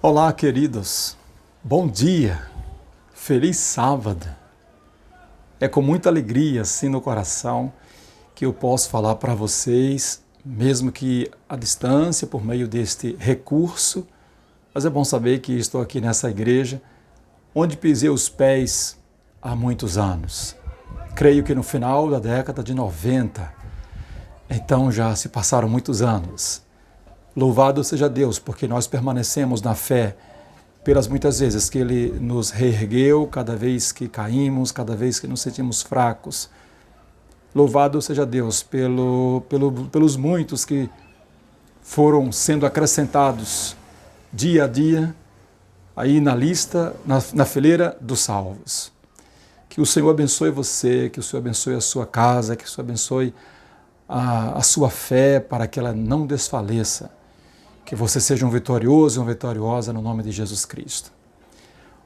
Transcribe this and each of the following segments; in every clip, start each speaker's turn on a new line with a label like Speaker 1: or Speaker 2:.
Speaker 1: Olá, queridos. Bom dia. Feliz sábado. É com muita alegria, assim, no coração, que eu posso falar para vocês, mesmo que à distância, por meio deste recurso, mas é bom saber que estou aqui nessa igreja, onde pisei os pés há muitos anos. Creio que no final da década de 90, então já se passaram muitos anos. Louvado seja Deus, porque nós permanecemos na fé pelas muitas vezes que Ele nos reergueu, cada vez que caímos, cada vez que nos sentimos fracos. Louvado seja Deus pelos muitos que foram sendo acrescentados dia a dia, aí na lista, na fileira dos salvos. Que o Senhor abençoe você, que o Senhor abençoe a sua casa, que o Senhor abençoe a sua fé para que ela não desfaleça. Que você seja um vitorioso e uma vitoriosa no nome de Jesus Cristo.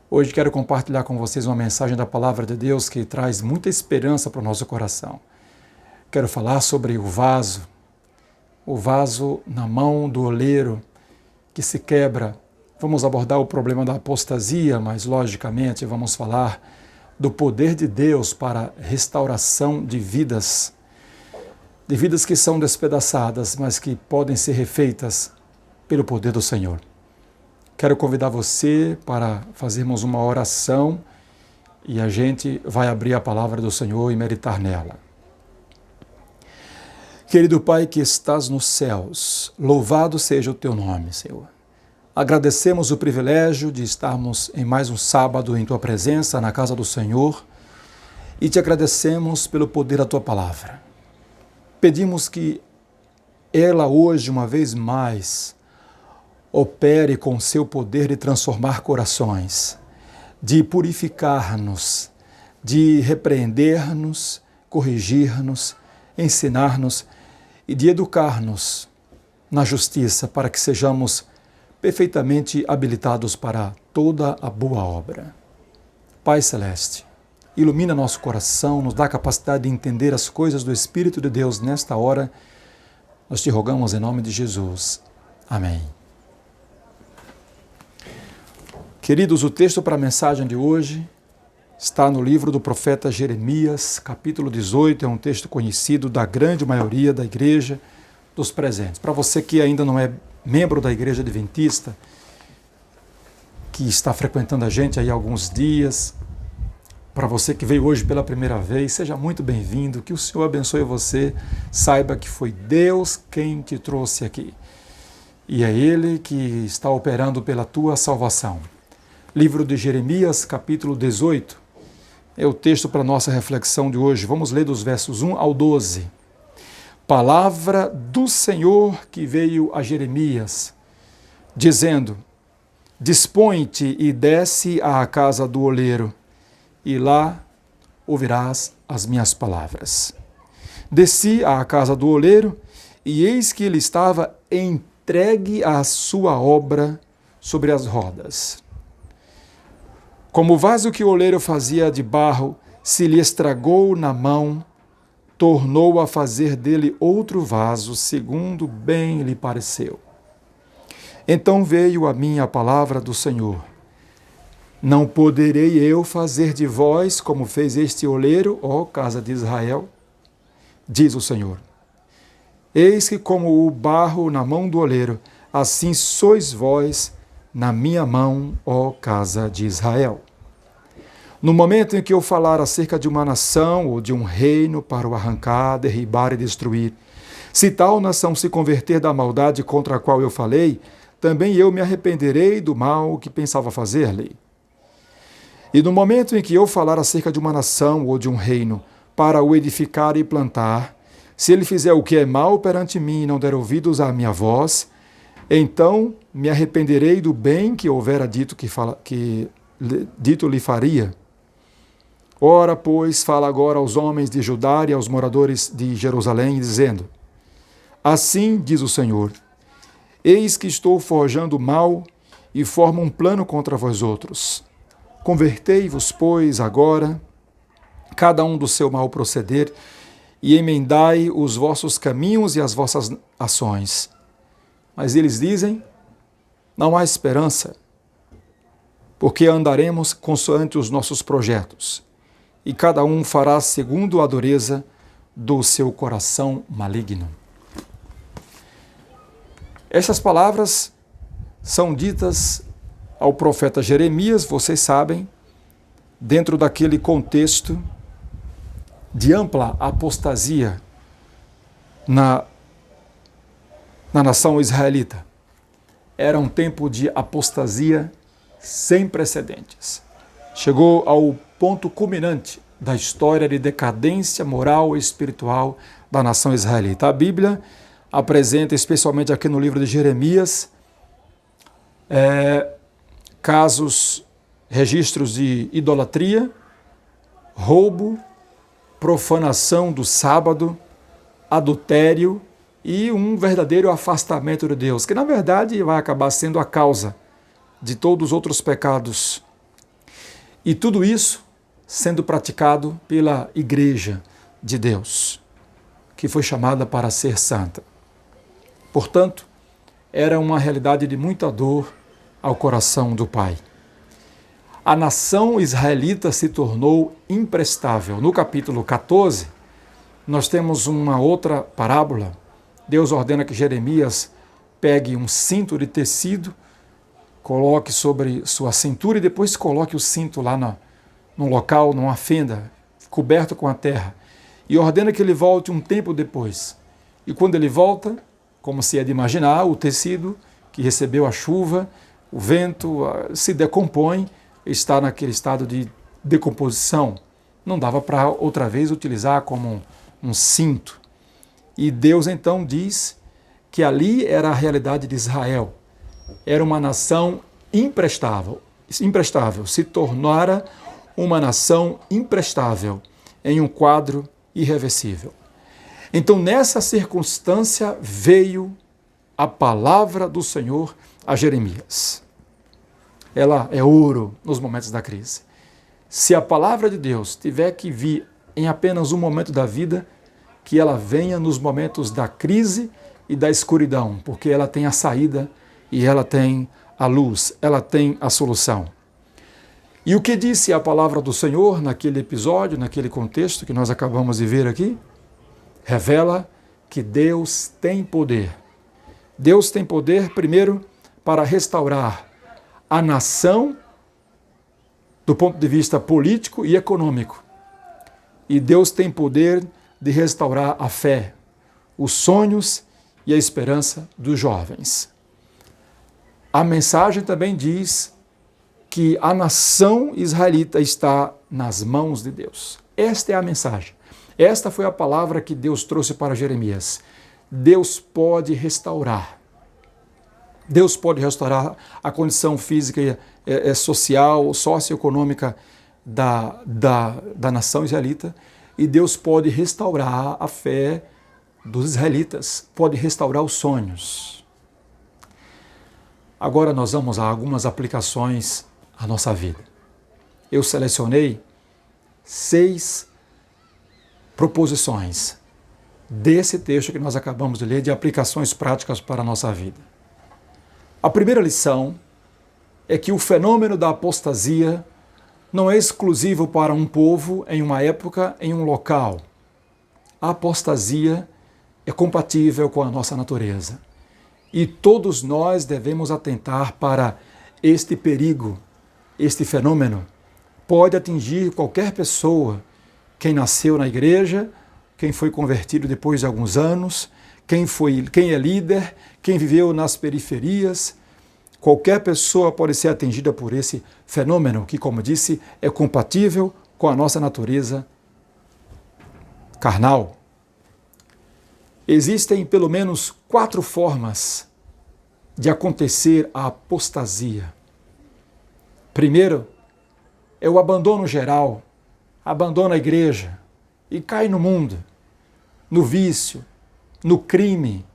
Speaker 1: Hoje quero compartilhar com vocês uma mensagem da Palavra de Deus que traz muita esperança para o nosso coração. Quero falar sobre o vaso na mão do oleiro que se quebra. Vamos abordar o problema da apostasia, mas logicamente vamos falar do poder de Deus para a restauração de vidas que são despedaçadas, mas que podem ser refeitas pelo poder do Senhor. Quero convidar você para fazermos uma oração e a gente vai abrir a palavra do Senhor e meditar nela. Querido Pai que estás nos céus, louvado seja o teu nome, Senhor. Agradecemos o privilégio de estarmos em mais um sábado em tua presença, na casa do Senhor, e te agradecemos pelo poder da tua palavra. Pedimos que ela hoje, uma vez mais, opere com seu poder de transformar corações, de purificar-nos, de repreender-nos, corrigir-nos, ensinar-nos e de educar-nos na justiça para que sejamos perfeitamente habilitados para toda a boa obra. Pai Celeste, ilumina nosso coração, nos dá a capacidade de entender as coisas do Espírito de Deus nesta hora. Nós te rogamos em nome de Jesus. Amém. Queridos, o texto para a mensagem de hoje está no livro do profeta Jeremias, capítulo 18, é um texto conhecido da grande maioria da igreja dos presentes. Para você que ainda não é membro da igreja adventista, que está frequentando a gente aí há alguns dias, para você que veio hoje pela primeira vez, seja muito bem-vindo, que o Senhor abençoe você, saiba que foi Deus quem te trouxe aqui. E é Ele que está operando pela tua salvação. Livro de Jeremias, capítulo 18, é o texto para a nossa reflexão de hoje. Vamos ler dos versos 1 ao 12. Palavra do Senhor que veio a Jeremias, dizendo: Dispõe-te e desce à casa do oleiro, e lá ouvirás as minhas palavras. Desci à casa do oleiro, e eis que ele estava entregue à sua obra sobre as rodas. Como o vaso que o oleiro fazia de barro se lhe estragou na mão, tornou a fazer dele outro vaso, segundo bem lhe pareceu. Então veio a mim a palavra do Senhor: Não poderei eu fazer de vós como fez este oleiro, ó casa de Israel? Diz o Senhor. Eis que como o barro na mão do oleiro, assim sois vós na minha mão, ó casa de Israel. No momento em que eu falar acerca de uma nação ou de um reino para o arrancar, derribar e destruir, se tal nação se converter da maldade contra a qual eu falei, também eu me arrependerei do mal que pensava fazer-lhe. E no momento em que eu falar acerca de uma nação ou de um reino para o edificar e plantar, se ele fizer o que é mal perante mim e não der ouvidos à minha voz, então me arrependerei do bem que houvera dito dito lhe faria. Ora, pois, fala agora aos homens de Judá e aos moradores de Jerusalém, dizendo: Assim diz o Senhor: Eis que estou forjando mal e formo um plano contra vós outros. Convertei-vos, pois, agora, cada um do seu mau proceder, e emendai os vossos caminhos e as vossas ações. Mas eles dizem: Não há esperança, porque andaremos consoante os nossos projetos, e cada um fará segundo a dureza do seu coração maligno. Essas palavras são ditas ao profeta Jeremias, vocês sabem, dentro daquele contexto de ampla apostasia na nação israelita. Era um tempo de apostasia sem precedentes. Chegou ao ponto culminante da história de decadência moral e espiritual da nação israelita. A Bíblia apresenta, especialmente aqui no livro de Jeremias, casos, registros de idolatria, roubo, profanação do sábado, adultério e um verdadeiro afastamento de Deus, que na verdade vai acabar sendo a causa de todos os outros pecados. E tudo isso sendo praticado pela Igreja de Deus, que foi chamada para ser santa. Portanto, era uma realidade de muita dor ao coração do Pai. A nação israelita se tornou imprestável. No capítulo 14, nós temos uma outra parábola. Deus ordena que Jeremias pegue um cinto de tecido, coloque sobre sua cintura e depois coloque o cinto lá num local, numa fenda, coberto com a terra. E ordena que ele volte um tempo depois. E quando ele volta, como se é de imaginar, o tecido que recebeu a chuva, o vento, se decompõe, está naquele estado de decomposição. Não dava para outra vez utilizar como um cinto. E Deus então diz que ali era a realidade de Israel. Era uma nação imprestável, se tornara uma nação imprestável em um quadro irreversível. Então, nessa circunstância, veio a palavra do Senhor a Jeremias. Ela é ouro nos momentos da crise. Se a palavra de Deus tiver que vir em apenas um momento da vida, que ela venha nos momentos da crise e da escuridão, porque ela tem a saída e ela tem a luz, ela tem a solução. E o que disse a palavra do Senhor naquele episódio, naquele contexto que nós acabamos de ver aqui? Revela que Deus tem poder. Deus tem poder, primeiro, para restaurar a nação do ponto de vista político e econômico. E Deus tem poder de restaurar a fé, os sonhos e a esperança dos jovens. A mensagem também diz que a nação israelita está nas mãos de Deus. Esta é a mensagem. Esta foi a palavra que Deus trouxe para Jeremias. Deus pode restaurar. Deus pode restaurar a condição física, social, socioeconômica da nação israelita, e Deus pode restaurar a fé dos israelitas, pode restaurar os sonhos. Agora nós vamos a algumas aplicações à nossa vida. Eu selecionei 6 proposições desse texto que nós acabamos de ler, de aplicações práticas para a nossa vida. A primeira lição é que o fenômeno da apostasia não é exclusivo para um povo, em uma época, em um local. A apostasia é compatível com a nossa natureza. E todos nós devemos atentar para este perigo, este fenômeno. Pode atingir qualquer pessoa, quem nasceu na igreja, quem foi convertido depois de alguns anos, quem é líder, quem viveu nas periferias. Qualquer pessoa pode ser atingida por esse fenômeno que, como disse, é compatível com a nossa natureza carnal. Existem pelo menos 4 formas de acontecer a apostasia. Primeiro, é o abandono geral, abandona a igreja e cai no mundo, no vício, no crime,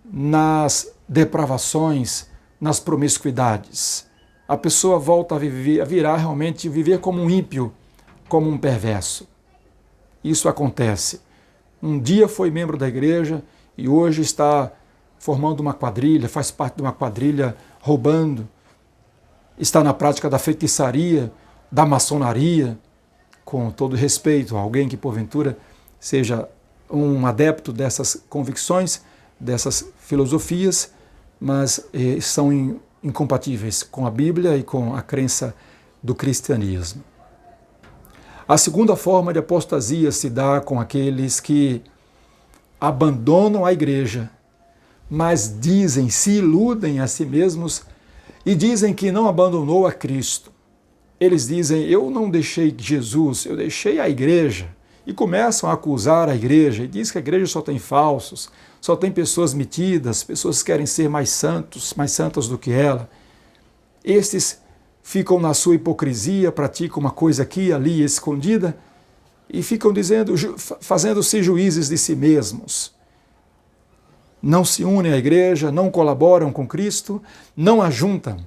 Speaker 1: nas depravações, nas promiscuidades. A pessoa volta a viver como um ímpio, como um perverso. Isso acontece. Um dia foi membro da igreja e hoje está formando uma quadrilha, faz parte de uma quadrilha, roubando, está na prática da feitiçaria, da maçonaria, com todo respeito a alguém que porventura seja um adepto dessas convicções, dessas filosofias, mas são incompatíveis com a Bíblia e com a crença do cristianismo. A segunda forma de apostasia se dá com aqueles que abandonam a igreja, mas dizem, se iludem a si mesmos e dizem que não abandonou a Cristo. Eles dizem, eu não deixei Jesus, eu deixei a igreja. E começam a acusar a igreja e diz que a igreja só tem falsos, só tem pessoas metidas, pessoas que querem ser mais santos, mais santas do que ela. Estes ficam na sua hipocrisia, praticam uma coisa aqui, ali, escondida, e ficam dizendo, fazendo-se juízes de si mesmos. Não se unem à igreja, não colaboram com Cristo, não ajuntam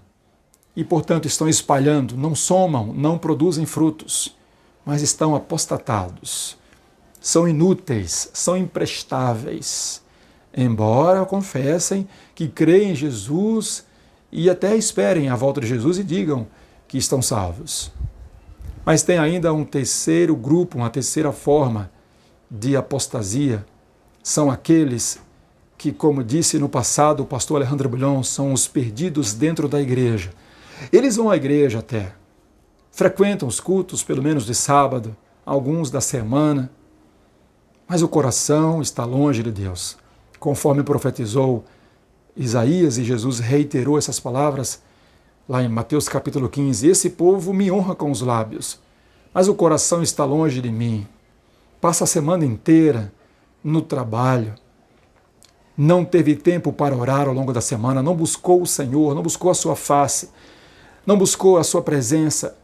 Speaker 1: e, portanto, estão espalhando, não somam, não produzem frutos, mas estão apostatados. São inúteis, são imprestáveis, embora confessem que creem em Jesus e até esperem a volta de Jesus e digam que estão salvos. Mas tem ainda um terceiro grupo, uma terceira forma de apostasia. São aqueles que, como disse no passado o pastor Alejandro Bulhon, são os perdidos dentro da igreja. Eles vão à igreja até, frequentam os cultos, pelo menos de sábado, alguns da semana, mas o coração está longe de Deus. Conforme profetizou Isaías, e Jesus reiterou essas palavras lá em Mateus capítulo 15, esse povo me honra com os lábios, mas o coração está longe de mim. Passa a semana inteira no trabalho, não teve tempo para orar ao longo da semana, não buscou o Senhor, não buscou a sua face, não buscou a sua presença,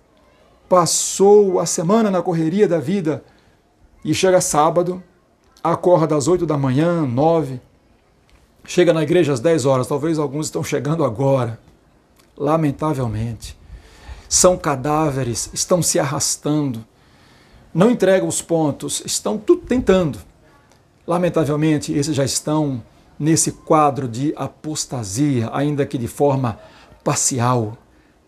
Speaker 1: passou a semana na correria da vida e chega sábado, acorda às 8 da manhã, 9, chega na igreja às 10 horas, talvez alguns estão chegando agora, lamentavelmente. São cadáveres, estão se arrastando, não entregam os pontos, estão tudo tentando. Lamentavelmente, esses já estão nesse quadro de apostasia, ainda que de forma parcial.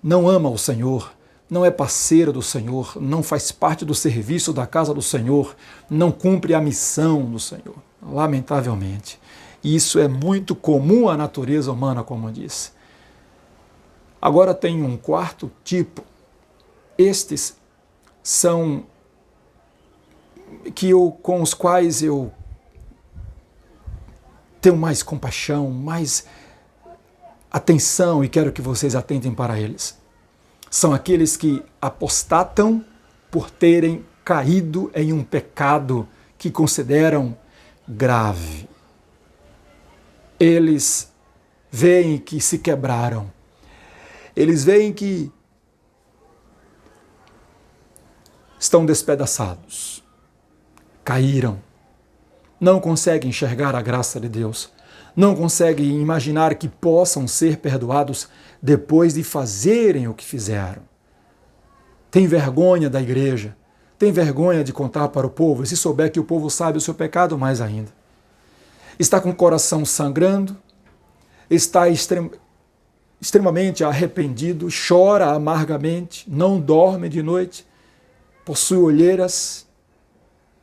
Speaker 1: Não ama o Senhor, não é parceiro do Senhor, não faz parte do serviço da casa do Senhor, não cumpre a missão do Senhor. Lamentavelmente. Isso é muito comum à natureza humana, como eu disse. Agora tem um quarto tipo. Estes são com os quais eu tenho mais compaixão, mais atenção e quero que vocês atentem para eles. São aqueles que apostatam por terem caído em um pecado que consideram grave. Eles veem que se quebraram. Eles veem que estão despedaçados, caíram, não conseguem enxergar a graça de Deus, não conseguem imaginar que possam ser perdoados depois de fazerem o que fizeram. Tem vergonha da igreja, tem vergonha de contar para o povo, e se souber que o povo sabe o seu pecado, mais ainda. Está com o coração sangrando, está extremamente arrependido, chora amargamente, não dorme de noite, possui olheiras,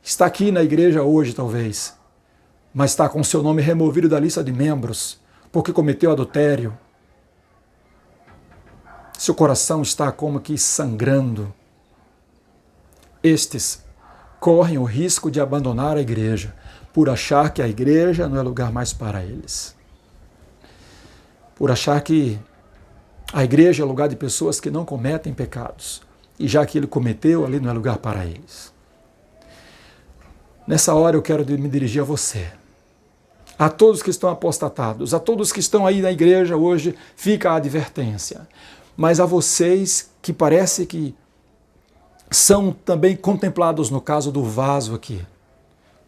Speaker 1: está aqui na igreja hoje talvez, mas está com seu nome removido da lista de membros, porque cometeu adultério. Seu coração está como que sangrando. Estes correm o risco de abandonar a igreja, por achar que a igreja não é lugar mais para eles. Por achar que a igreja é lugar de pessoas que não cometem pecados. E já que ele cometeu, ali não é lugar para eles. Nessa hora eu quero me dirigir a você. A todos que estão apostatados, a todos que estão aí na igreja hoje, fica a advertência. Mas a vocês que parece que são também contemplados no caso do vaso aqui.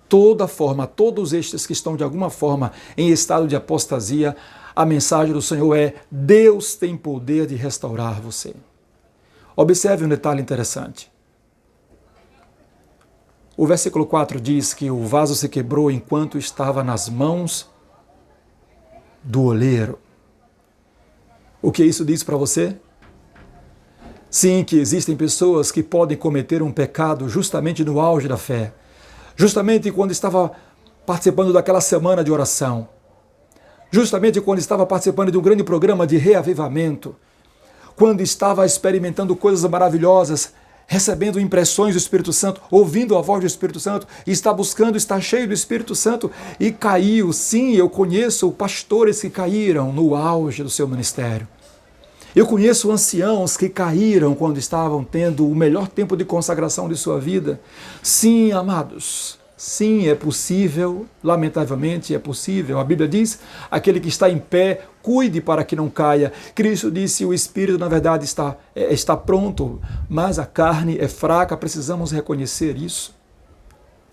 Speaker 1: Todos estes que estão de alguma forma em estado de apostasia, a mensagem do Senhor é: Deus tem poder de restaurar você. Observe um detalhe interessante. O versículo 4 diz que o vaso se quebrou enquanto estava nas mãos do oleiro. O que isso diz para você? Sim, que existem pessoas que podem cometer um pecado justamente no auge da fé, justamente quando estava participando daquela semana de oração, justamente quando estava participando de um grande programa de reavivamento, quando estava experimentando coisas maravilhosas, recebendo impressões do Espírito Santo, ouvindo a voz do Espírito Santo, e está buscando estar cheio do Espírito Santo, e caiu. Sim, eu conheço pastores que caíram no auge do seu ministério. Eu conheço anciãos que caíram quando estavam tendo o melhor tempo de consagração de sua vida. Sim, amados, sim, é possível, lamentavelmente é possível. A Bíblia diz, aquele que está em pé, cuide para que não caia. Cristo disse, o Espírito na verdade está pronto, mas a carne é fraca, precisamos reconhecer isso.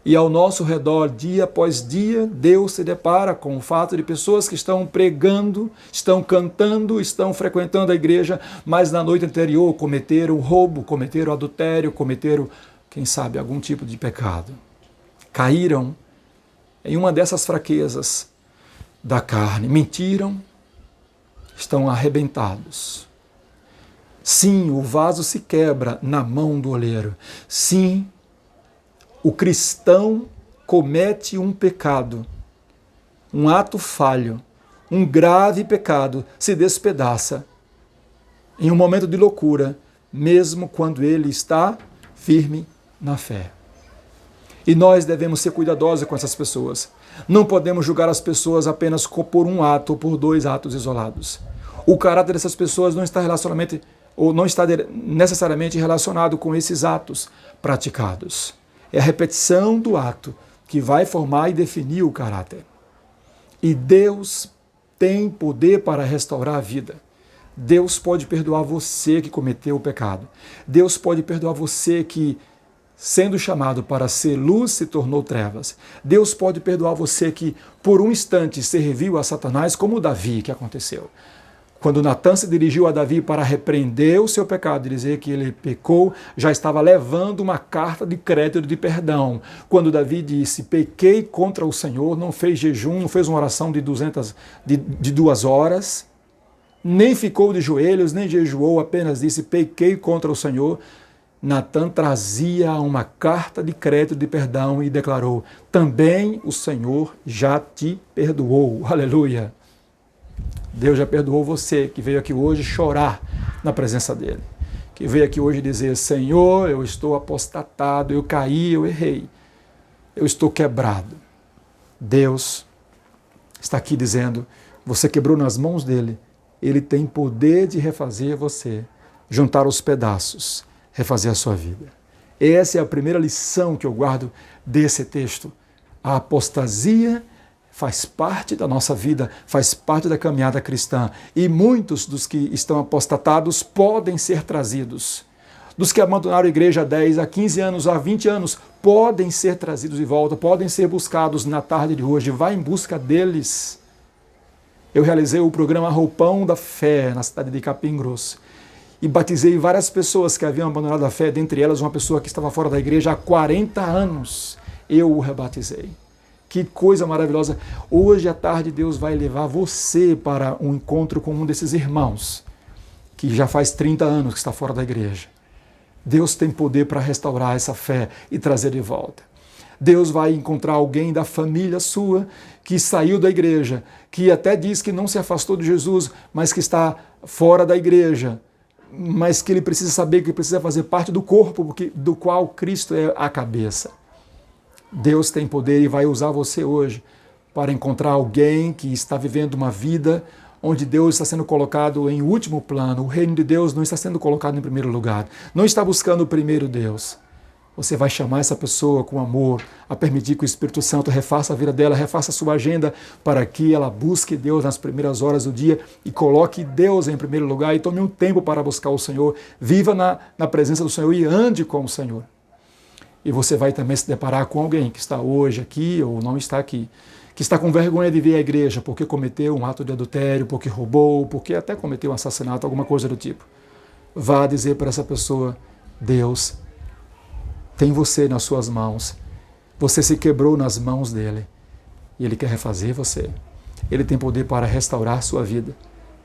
Speaker 1: E ao nosso redor, dia após dia, Deus se depara com o fato de pessoas que estão pregando, estão cantando, estão frequentando a igreja, mas na noite anterior cometeram roubo, cometeram adultério, cometeram, quem sabe, algum tipo de pecado. Caíram em uma dessas fraquezas da carne, mentiram, estão arrebentados. Sim, o vaso se quebra na mão do oleiro. Sim, o cristão comete um pecado, um ato falho, um grave pecado, se despedaça em um momento de loucura, mesmo quando ele está firme na fé. E nós devemos ser cuidadosos com essas pessoas. Não podemos julgar as pessoas apenas por um ato ou por dois atos isolados. O caráter dessas pessoas não está necessariamente relacionado com esses atos praticados. É a repetição do ato que vai formar e definir o caráter. E Deus tem poder para restaurar a vida. Deus pode perdoar você que cometeu o pecado. Deus pode perdoar você que, sendo chamado para ser luz, se tornou trevas. Deus pode perdoar você que, por um instante, serviu a Satanás, como Davi, que aconteceu. Quando Natan se dirigiu a Davi para repreender o seu pecado e dizer que ele pecou, já estava levando uma carta de crédito de perdão. Quando Davi disse, pequei contra o Senhor, não fez jejum, não fez uma oração de 2 horas, nem ficou de joelhos, nem jejuou, apenas disse, pequei contra o Senhor. Natan trazia uma carta de crédito de perdão e declarou, também o Senhor já te perdoou. Aleluia! Deus já perdoou você que veio aqui hoje chorar na presença dele. Que veio aqui hoje dizer, Senhor, eu estou apostatado, eu caí, eu errei. Eu estou quebrado. Deus está aqui dizendo, você quebrou nas mãos dele. Ele tem poder de refazer você, juntar os pedaços, refazer a sua vida. Essa é a primeira lição que eu guardo desse texto. A apostasia faz parte da nossa vida, faz parte da caminhada cristã. E muitos dos que estão apostatados podem ser trazidos. Dos que abandonaram a igreja há 10, há 15 anos, há 20 anos, podem ser trazidos de volta, podem ser buscados na tarde de hoje. Vá em busca deles. Eu realizei o programa Roupão da Fé na cidade de Capim Grosso. E batizei várias pessoas que haviam abandonado a fé, dentre elas uma pessoa que estava fora da igreja há 40 anos. Eu o rebatizei. Que coisa maravilhosa. Hoje à tarde Deus vai levar você para um encontro com um desses irmãos que já faz 30 anos que está fora da igreja. Deus tem poder para restaurar essa fé e trazer de volta. Deus vai encontrar alguém da família sua que saiu da igreja, que até diz que não se afastou de Jesus, mas que está fora da igreja, mas que ele precisa saber que precisa fazer parte do corpo do qual Cristo é a cabeça. Deus tem poder e vai usar você hoje para encontrar alguém que está vivendo uma vida onde Deus está sendo colocado em último plano. O reino de Deus não está sendo colocado em primeiro lugar. Não está buscando o primeiro Deus. Você vai chamar essa pessoa com amor, a permitir que o Espírito Santo refaça a vida dela, refaça a sua agenda para que ela busque Deus nas primeiras horas do dia e coloque Deus em primeiro lugar e tome um tempo para buscar o Senhor. Viva na presença do Senhor e ande com o Senhor. E você vai também se deparar com alguém que está hoje aqui ou não está aqui, que está com vergonha de vir à igreja porque cometeu um ato de adultério, porque roubou, porque até cometeu um assassinato, alguma coisa do tipo. Vá dizer para essa pessoa, Deus tem você nas suas mãos. Você se quebrou nas mãos dele. E ele quer refazer você. Ele tem poder para restaurar sua vida.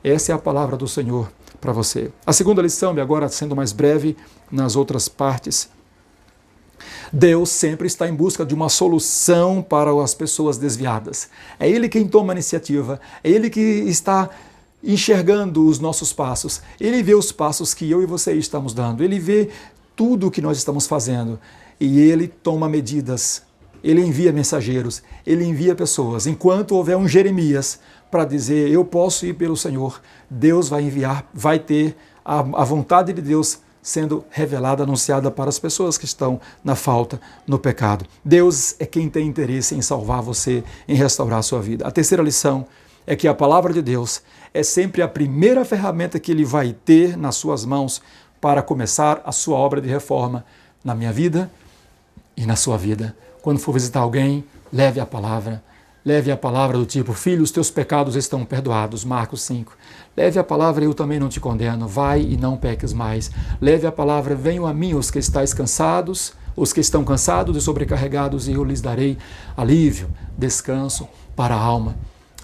Speaker 1: Essa é a palavra do Senhor para você. A segunda lição, e agora sendo mais breve nas outras partes, Deus sempre está em busca de uma solução para as pessoas desviadas. É Ele quem toma a iniciativa, é Ele que está enxergando os nossos passos. Ele vê os passos que eu e você estamos dando, Ele vê tudo o que nós estamos fazendo e Ele toma medidas, Ele envia mensageiros, Ele envia pessoas. Enquanto houver um Jeremias para dizer, eu posso ir pelo Senhor, Deus vai enviar, vai ter a vontade de Deus sendo revelada, anunciada para as pessoas que estão na falta, no pecado. Deus é quem tem interesse em salvar você, em restaurar a sua vida. A terceira lição é que a palavra de Deus é sempre a primeira ferramenta que Ele vai ter nas suas mãos para começar a sua obra de reforma na minha vida e na sua vida. Quando for visitar alguém, leve a palavra do tipo, filho, os teus pecados estão perdoados, Marcos 5. Leve a palavra, eu também não te condeno, vai e não peques mais. Leve a palavra, venham a mim os que estáis cansados, os que estão cansados e sobrecarregados, e eu lhes darei alívio, descanso para a alma.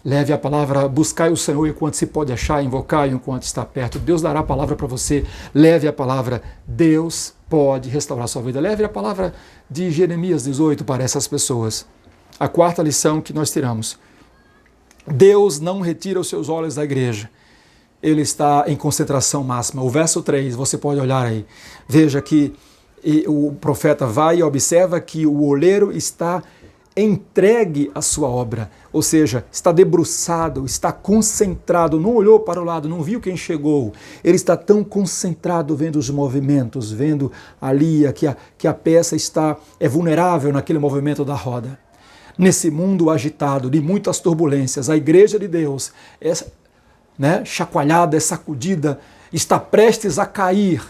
Speaker 1: Leve a palavra, buscai o Senhor enquanto se pode achar, invocai enquanto está perto. Deus dará a palavra para você. Leve a palavra, Deus pode restaurar a sua vida. Leve a palavra de Jeremias 18 para essas pessoas. A quarta lição que nós tiramos: Deus não retira os seus olhos da igreja. Ele está em concentração máxima. O verso 3, você pode olhar aí. Veja que o profeta vai e observa que o oleiro está entregue à sua obra, ou seja, está debruçado, está concentrado, não olhou para o lado, não viu quem chegou. Ele está tão concentrado vendo os movimentos, vendo ali que a peça é vulnerável naquele movimento da roda. Nesse mundo agitado, de muitas turbulências, a igreja de Deus é chacoalhada, é sacudida, está prestes a cair,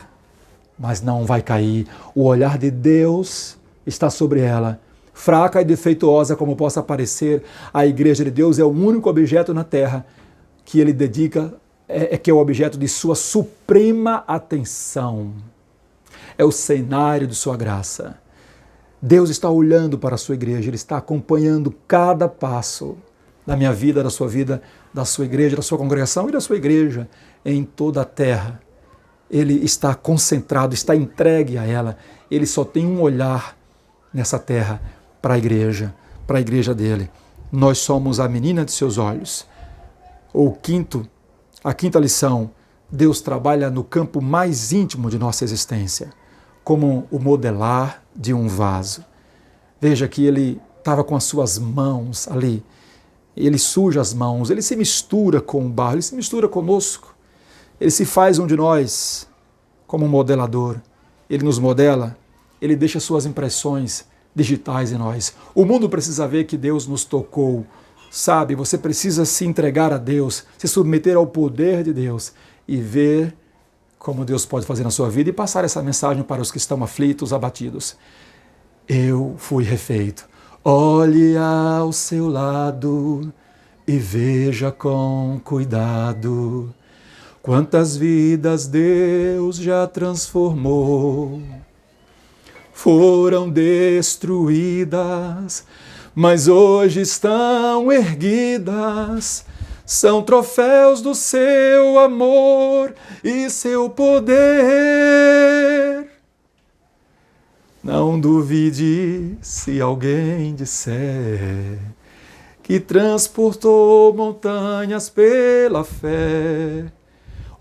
Speaker 1: mas não vai cair. O olhar de Deus está sobre ela. Fraca e defeituosa como possa parecer, a igreja de Deus é o único objeto na terra que Ele dedica, que é o objeto de sua suprema atenção. É o cenário de sua graça. Deus está olhando para a sua igreja, Ele está acompanhando cada passo da minha vida, da sua vida, da sua igreja, da sua congregação e da sua igreja em toda a terra. Ele está concentrado, está entregue a ela. Ele só tem um olhar nessa terra para a igreja dele. Nós somos a menina de seus olhos. A quinta lição, Deus trabalha no campo mais íntimo de nossa existência, como o modelar de um vaso. Veja que Ele estava com as suas mãos ali, Ele suja as mãos, Ele se mistura com o barro, Ele se mistura conosco, Ele se faz um de nós como um modelador, Ele nos modela, Ele deixa suas impressões digitais em nós. O mundo precisa ver que Deus nos tocou, sabe? Você precisa se entregar a Deus, se submeter ao poder de Deus e ver como Deus pode fazer na sua vida e passar essa mensagem para os que estão aflitos, abatidos. Eu fui refeito. Olhe ao seu lado e veja com cuidado quantas vidas Deus já transformou. Foram destruídas, mas hoje estão erguidas. São troféus do seu amor e seu poder. Não duvide se alguém disser que transportou montanhas pela fé.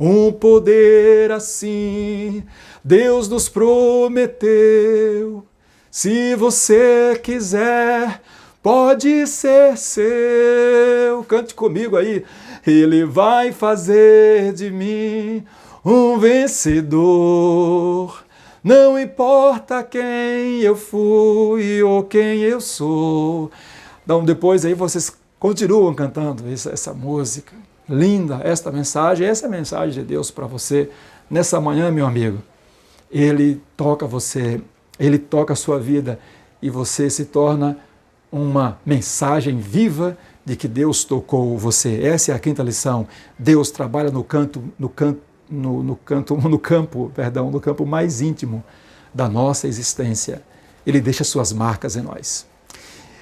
Speaker 1: Um poder assim Deus nos prometeu. Se você quiser, pode ser seu. Cante comigo aí. Ele vai fazer de mim um vencedor. Não importa quem eu fui ou quem eu sou. Então depois aí vocês continuam cantando essa música. Linda essa mensagem é a mensagem de Deus para você nessa manhã, meu amigo. Ele toca você, Ele toca a sua vida e você se torna uma mensagem viva de que Deus tocou você. Essa é a quinta lição. Deus trabalha no campo mais íntimo da nossa existência. Ele deixa suas marcas em nós.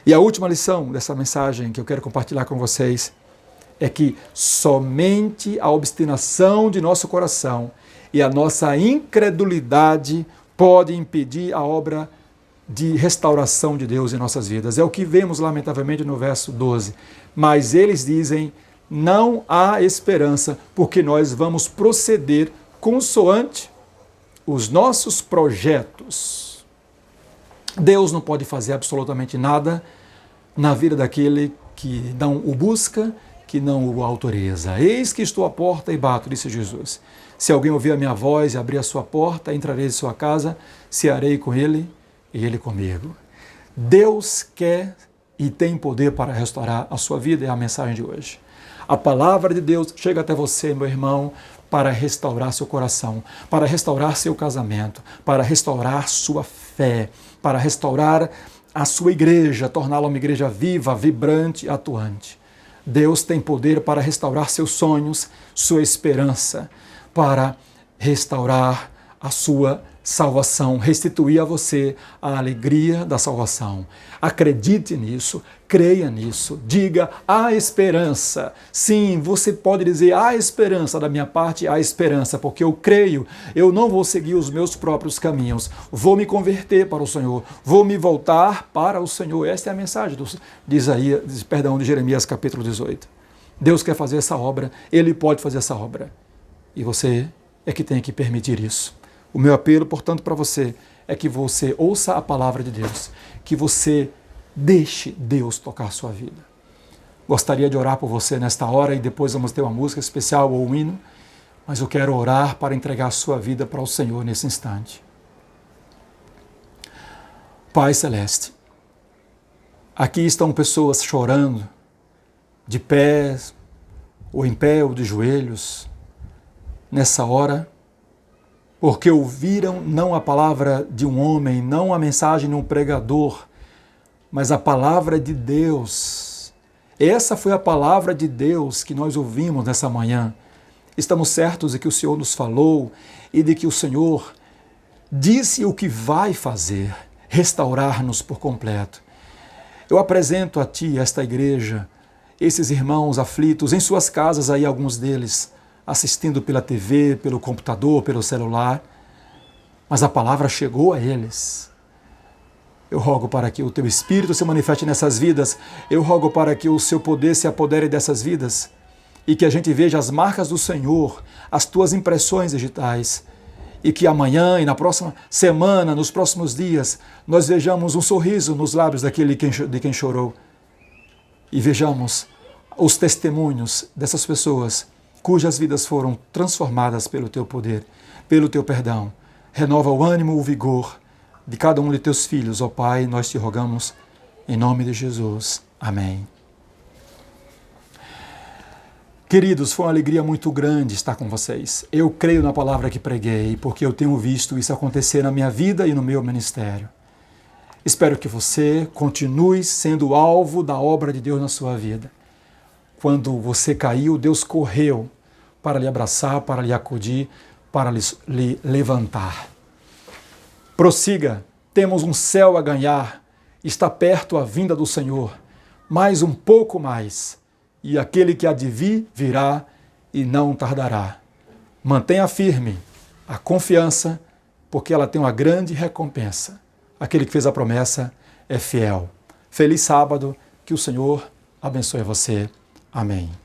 Speaker 1: E a última lição dessa mensagem que eu quero compartilhar com vocês é que somente a obstinação de nosso coração e a nossa incredulidade pode impedir a obra de restauração de Deus em nossas vidas. É o que vemos, lamentavelmente, no verso 12. Mas eles dizem, não há esperança, porque nós vamos proceder consoante os nossos projetos. Deus não pode fazer absolutamente nada na vida daquele que não o busca, que não o autoriza. Eis que estou à porta e bato, disse Jesus. Se alguém ouvir a minha voz e abrir a sua porta, entrarei em sua casa, cearei com ele e ele comigo. Deus quer e tem poder para restaurar a sua vida, é a mensagem de hoje. A palavra de Deus chega até você, meu irmão, para restaurar seu coração, para restaurar seu casamento, para restaurar sua fé, para restaurar a sua igreja, torná-la uma igreja viva, vibrante, atuante. Deus tem poder para restaurar seus sonhos, sua esperança, para restaurar a sua salvação, restituir a você a alegria da salvação. Acredite nisso, creia nisso, diga, há esperança. Sim, você pode dizer, há esperança da minha parte, há esperança, porque eu creio, eu não vou seguir os meus próprios caminhos, vou me converter para o Senhor, vou me voltar para o Senhor. Esta é a mensagem de Jeremias capítulo 18. Deus quer fazer essa obra, Ele pode fazer essa obra. E você é que tem que permitir isso. O meu apelo, portanto, para você é que você ouça a palavra de Deus, que você deixe Deus tocar a sua vida. Gostaria de orar por você nesta hora e depois vamos ter uma música especial ou um hino, mas eu quero orar para entregar a sua vida para o Senhor nesse instante. Pai Celeste, aqui estão pessoas chorando, de pés, ou em pé, ou de joelhos, nessa hora, porque ouviram não a palavra de um homem, não a mensagem de um pregador, mas a palavra de Deus. Essa foi a palavra de Deus que nós ouvimos nessa manhã. Estamos certos de que o Senhor nos falou e de que o Senhor disse o que vai fazer, restaurar-nos por completo. Eu apresento a Ti, esta igreja, esses irmãos aflitos, em suas casas aí alguns deles, assistindo pela TV, pelo computador, pelo celular, mas a palavra chegou a eles. Eu rogo para que o Teu Espírito se manifeste nessas vidas, eu rogo para que o Seu poder se apodere dessas vidas e que a gente veja as marcas do Senhor, as Tuas impressões digitais e que amanhã e na próxima semana, nos próximos dias, nós vejamos um sorriso nos lábios daquele de quem chorou e vejamos os testemunhos dessas pessoas cujas vidas foram transformadas pelo Teu poder, pelo Teu perdão. Renova o ânimo, o vigor de cada um de Teus filhos, ó Pai, nós Te rogamos, em nome de Jesus. Amém. Queridos, foi uma alegria muito grande estar com vocês. Eu creio na palavra que preguei, porque eu tenho visto isso acontecer na minha vida e no meu ministério. Espero que você continue sendo alvo da obra de Deus na sua vida. Quando você caiu, Deus correu para lhe abraçar, para lhe acudir, para lhe levantar. Prossiga, temos um céu a ganhar, está perto a vinda do Senhor, mais um pouco mais, e aquele que há de vir virá e não tardará. Mantenha firme a confiança, porque ela tem uma grande recompensa. Aquele que fez a promessa é fiel. Feliz sábado, que o Senhor abençoe você. Amém.